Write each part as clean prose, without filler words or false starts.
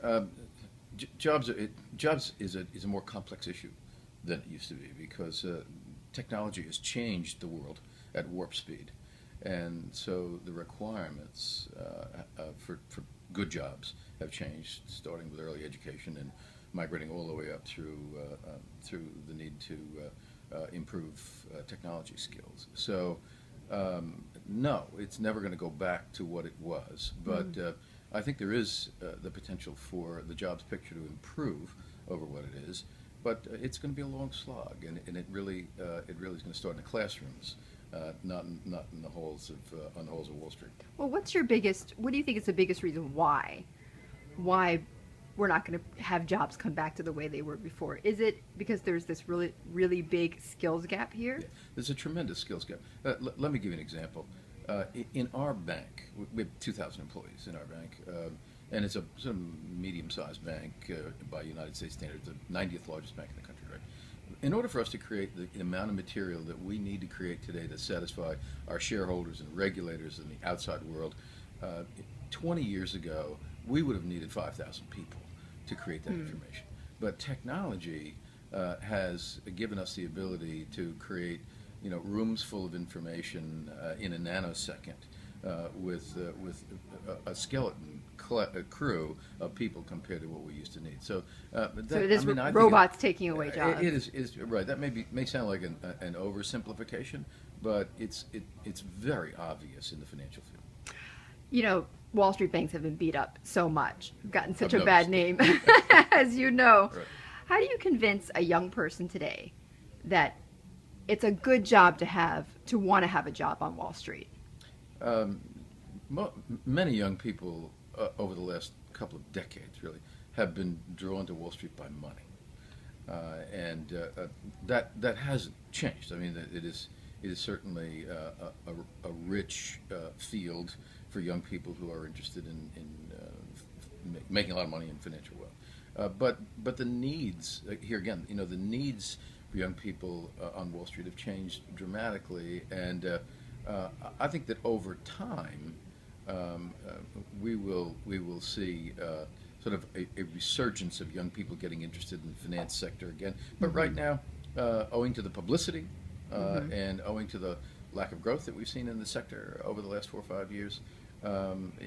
Um, jobs is a more complex issue than it used to be because technology has changed the world at warp speed, and so the requirements for good jobs have changed, starting with early education and migrating all the way up through the need to improve technology skills. So no, it's never going to go back to what it was, but I think there is the potential for the jobs picture to improve over what it is, but it's going to be a long slog, and it really is going to start in the classrooms, not in the halls of on the halls of Wall Street. Well, what do you think is the biggest reason why we're not going to have jobs come back to the way they were before? Is it because there's this really, really big skills gap here? Yeah, there's a tremendous skills gap. Let me give you an example. In our bank, we have 2,000 employees in our bank, and it's a sort of medium-sized bank by United States standards, the 90th largest bank in the country, right? In order for us to create the amount of material that we need to create today to satisfy our shareholders and regulators in the outside world, 20 years ago, we would have needed 5,000 people to create that information. But technology has given us the ability to create, rooms full of information in a nanosecond with a skeleton crew of people compared to what we used to need. So, So it is robots taking away jobs. It is right. That may sound like an oversimplification, but it's very obvious in the financial field. Wall Street banks have been beat up so much, gotten such I've a bad noticed. name, as you know. Right. How do you convince a young person today that it's a good job to want to have a job on Wall Street? Many young people over the last couple of decades really have been drawn to Wall Street by money, and that hasn't changed. I mean, it is certainly a rich field for young people who are interested in making a lot of money in financial wealth. But the needs here again, the needs for young people on Wall Street have changed dramatically, and I think that over time we will see sort of a resurgence of young people getting interested in the finance sector again. But right now, owing to the publicity and owing to the lack of growth that we've seen in the sector over the last 4 or 5 years,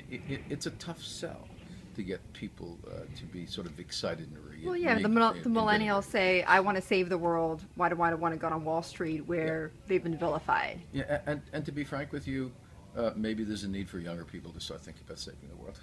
it's a tough sell to get people to be sort of excited and Well, yeah, the millennials say, I want to save the world. Why do I want to go on Wall Street where they've been vilified? Yeah, and to be frank with you, maybe there's a need for younger people to start thinking about saving the world.